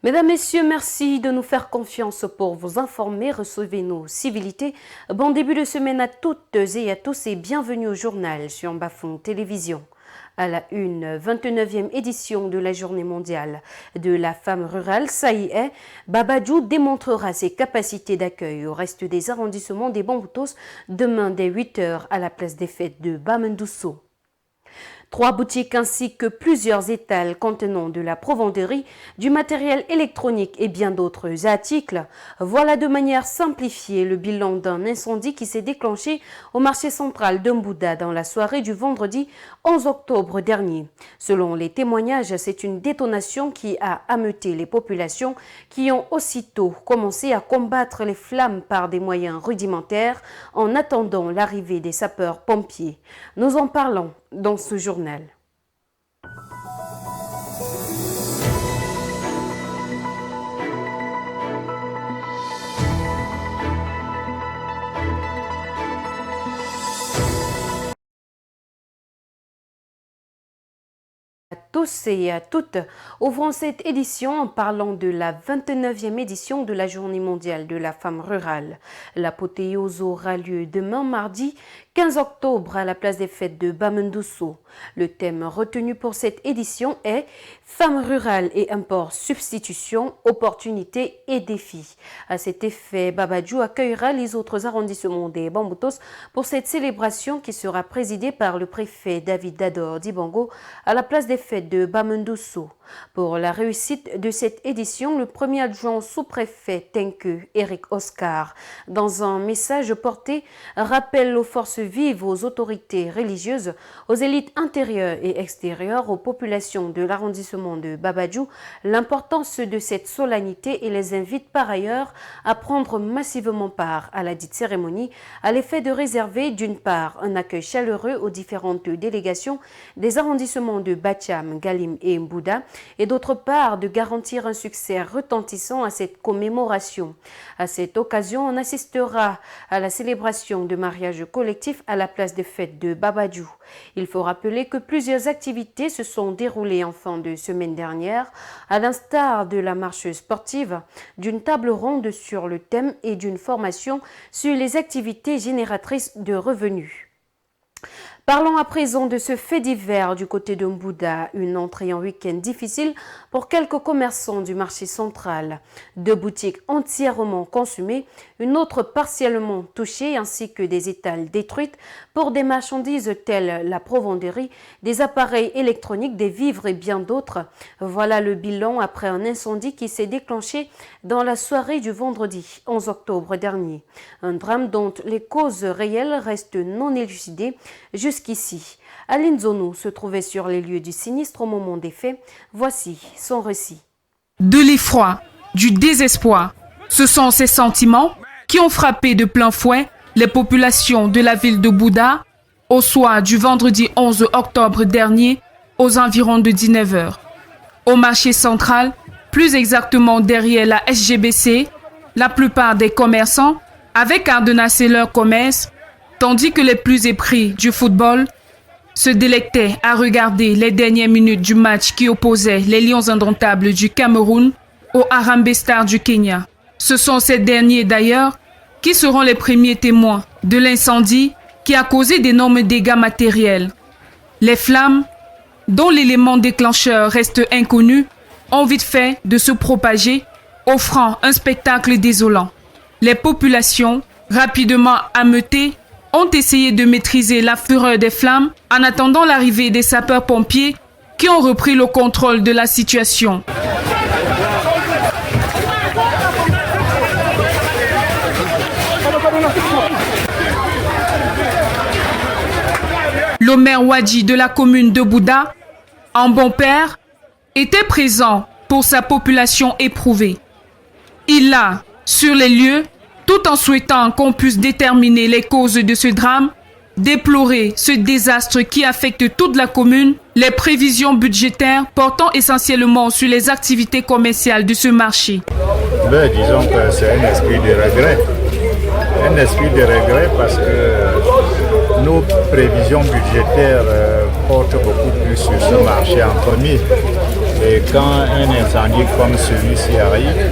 Mesdames, Messieurs, merci de nous faire confiance pour vous informer. Recevez nos civilités. Bon début de semaine à toutes et à tous et bienvenue au journal sur Bafon Télévision. À la une, 29e édition de la Journée mondiale de la femme rurale, ça y est, Babadjou démontrera ses capacités d'accueil au reste des arrondissements des Bamboutos demain dès 8h à la place des fêtes de Bamendousso. 3 boutiques ainsi que plusieurs étals contenant de la provenderie, du matériel électronique et bien d'autres articles. Voilà de manière simplifiée le bilan d'un incendie qui s'est déclenché au marché central de Mbouda dans la soirée du vendredi 11 octobre dernier. Selon les témoignages, c'est une détonation qui a ameuté les populations qui ont aussitôt commencé à combattre les flammes par des moyens rudimentaires en attendant l'arrivée des sapeurs-pompiers. Nous en parlons dans ce journal. À tous et à toutes, ouvrons cette édition en parlant de la 29e édition de la Journée mondiale de la femme rurale. L'apothéose aura lieu demain mardi 15 octobre à la place des fêtes de Bamendousso. Le thème retenu pour cette édition est Femmes rurales et import substitution, opportunités et défis. À cet effet, Babadjou accueillera les autres arrondissements des Bamboutos pour cette célébration qui sera présidée par le préfet David Dador Dibango à la place des fêtes de Bamendousso. Pour la réussite de cette édition, le premier adjoint sous-préfet Tenke, Eric Oscar, dans un message porté, rappelle aux forces vives, aux autorités religieuses, aux élites intérieures et extérieures, aux populations de l'arrondissement de Babadjou, l'importance de cette solennité et les invite par ailleurs à prendre massivement part à la dite cérémonie, à l'effet de réserver d'une part un accueil chaleureux aux différentes délégations des arrondissements de Bacham, Galim et Mbouda, et d'autre part de garantir un succès retentissant à cette commémoration. À cette occasion, on assistera à la célébration de mariage collectif à la place des fêtes de Babadjou. Il faut rappeler que plusieurs activités se sont déroulées en fin de semaine dernière, à l'instar de la marche sportive, d'une table ronde sur le thème et d'une formation sur les activités génératrices de revenus. Parlons à présent de ce fait divers du côté de Mbouda, une entrée en week-end difficile pour quelques commerçants du marché central. 2 boutiques entièrement consumées, une autre partiellement touchée ainsi que des étals détruites pour des marchandises telles la provenderie, des appareils électroniques, des vivres et bien d'autres. Voilà le bilan après un incendie qui s'est déclenché dans la soirée du vendredi 11 octobre dernier. Un drame dont les causes réelles restent non élucidées jusqu'ici. Aline Zonou se trouvait sur les lieux du sinistre au moment des faits. Voici son récit. De l'effroi, du désespoir, ce sont ces sentiments qui ont frappé de plein fouet les populations de la ville de Mbouda au soir du vendredi 11 octobre dernier aux environs de 19h. Au marché central, plus exactement derrière la SGBC, la plupart des commerçants avaient cadenassé leur commerce, tandis que les plus épris du football se délectaient à regarder les dernières minutes du match qui opposait les Lions indomptables du Cameroun aux Harambee Stars du Kenya. Ce sont ces derniers d'ailleurs qui seront les premiers témoins de l'incendie qui a causé d'énormes dégâts matériels. Les flammes, dont l'élément déclencheur reste inconnu, ont vite fait de se propager, offrant un spectacle désolant. Les populations, rapidement ameutées, ont essayé de maîtriser la fureur des flammes en attendant l'arrivée des sapeurs-pompiers qui ont repris le contrôle de la situation. Le maire Wadji de la commune de Mbouda, en bon père, était présent pour sa population éprouvée. Il a, sur les lieux, tout en souhaitant qu'on puisse déterminer les causes de ce drame, déplorer ce désastre qui affecte toute la commune, les prévisions budgétaires portant essentiellement sur les activités commerciales de ce marché. Disons que c'est un esprit de regret. Un esprit de regret parce que nos prévisions budgétaires portent beaucoup plus sur ce marché en premier. Et quand un incendie comme celui-ci arrive,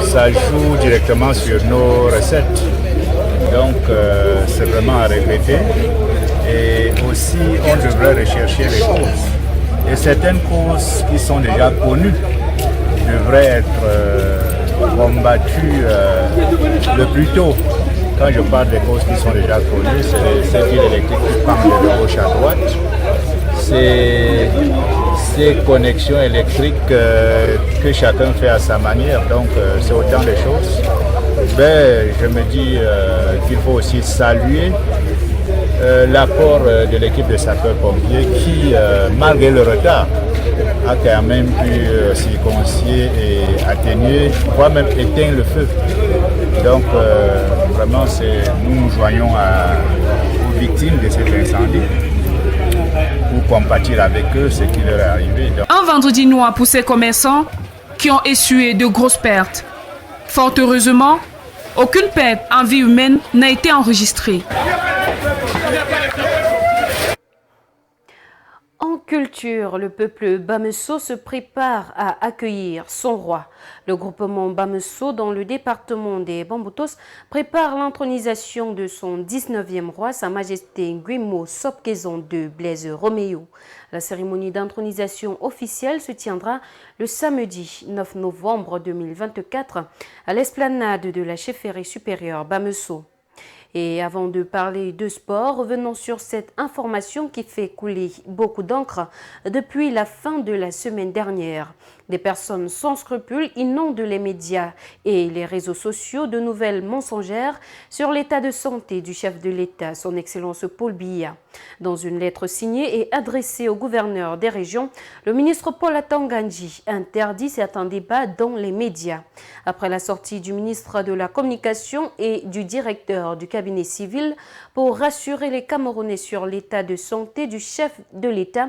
ça joue directement sur nos recettes. Donc c'est vraiment à regretter. Et aussi, on devrait rechercher les causes. Et certaines causes qui sont déjà connues devraient être combattues le plus tôt. Quand je parle des causes qui sont déjà connues, c'est ces fils électriques qui partent de gauche à droite. C'est ces connexions électriques que chacun fait à sa manière. Donc c'est autant de choses. Ben, je me dis qu'il faut aussi saluer l'apport de l'équipe de sapeurs-pompiers qui, malgré le retard, a quand même pu circoncier et atténuer, voire même éteindre le feu. Donc vraiment, nous nous joignons aux victimes de cet incendie pour compatir avec eux ce qui leur est arrivé. Donc, un vendredi noir pour ces commerçants qui ont essuyé de grosses pertes. Fort heureusement, aucune perte en vie humaine n'a été enregistrée. En culture, le peuple Bamesso se prépare à accueillir son roi. Le groupement Bamesso, dans le département des Bamboutos, prépare l'intronisation de son 19e roi, Sa Majesté Nguimo Sopkezon II Blaise Roméo. La cérémonie d'intronisation officielle se tiendra le samedi 9 novembre 2024 à l'esplanade de la chefferie supérieure Bamesso. Et avant de parler de sport, revenons sur cette information qui fait couler beaucoup d'encre depuis la fin de la semaine dernière. Des personnes sans scrupules inondent les médias et les réseaux sociaux de nouvelles mensongères sur l'état de santé du chef de l'État, son Excellence Paul Biya. Dans une lettre signée et adressée au gouverneur des régions, le ministre Paul Atangandji interdit certains débats dans les médias. Après la sortie du ministre de la Communication et du directeur du cabinet civil pour rassurer les Camerounais sur l'état de santé du chef de l'État,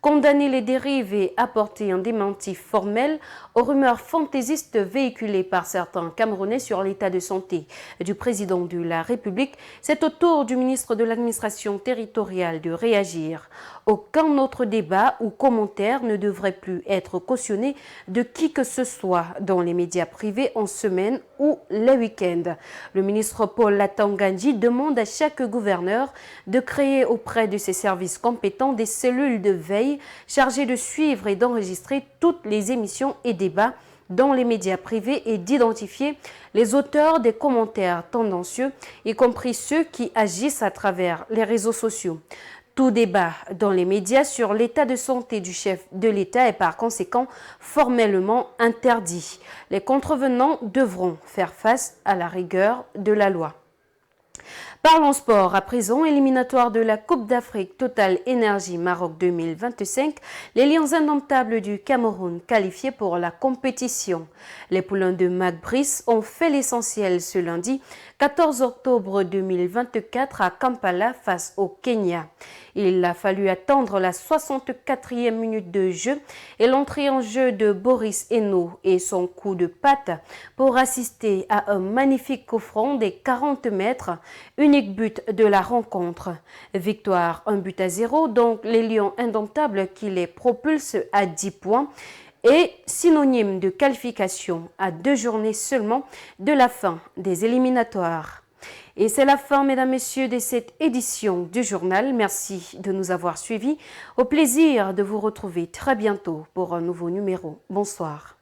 condamner les dérives et apporter un démenti formel aux rumeurs fantaisistes véhiculées par certains Camerounais sur l'état de santé du président de la République, c'est au tour du ministre de l'administration territoriale de réagir. Aucun autre débat ou commentaire ne devrait plus être cautionné de qui que ce soit dans les médias privés en semaine ou les week-ends. Le ministre Paul Atangandji demande à chaque gouverneur de créer auprès de ses services compétents des cellules de veille chargées de suivre et d'enregistrer toutes les émissions et débats dans les médias privés et d'identifier les auteurs des commentaires tendancieux, y compris ceux qui agissent à travers les réseaux sociaux. Tout débat dans les médias sur l'état de santé du chef de l'État est par conséquent formellement interdit. Les contrevenants devront faire face à la rigueur de la loi. Parlons sport à présent, éliminatoire de la Coupe d'Afrique Total Énergie Maroc 2025, les Lions indomptables du Cameroun qualifiés pour la compétition. Les poulains de Mac Brice ont fait l'essentiel ce lundi 14 octobre 2024 à Kampala face au Kenya. Il a fallu attendre la 64e minute de jeu et l'entrée en jeu de Boris Eno et son coup de patte pour assister à un magnifique coup franc des 40 mètres, unique but de la rencontre. Victoire 1-0, donc les Lions indomptables qui les propulsent à 10 points et synonyme de qualification à 2 journées seulement de la fin des éliminatoires. Et c'est la fin, mesdames, messieurs, de cette édition du journal. Merci de nous avoir suivis. Au plaisir de vous retrouver très bientôt pour un nouveau numéro. Bonsoir.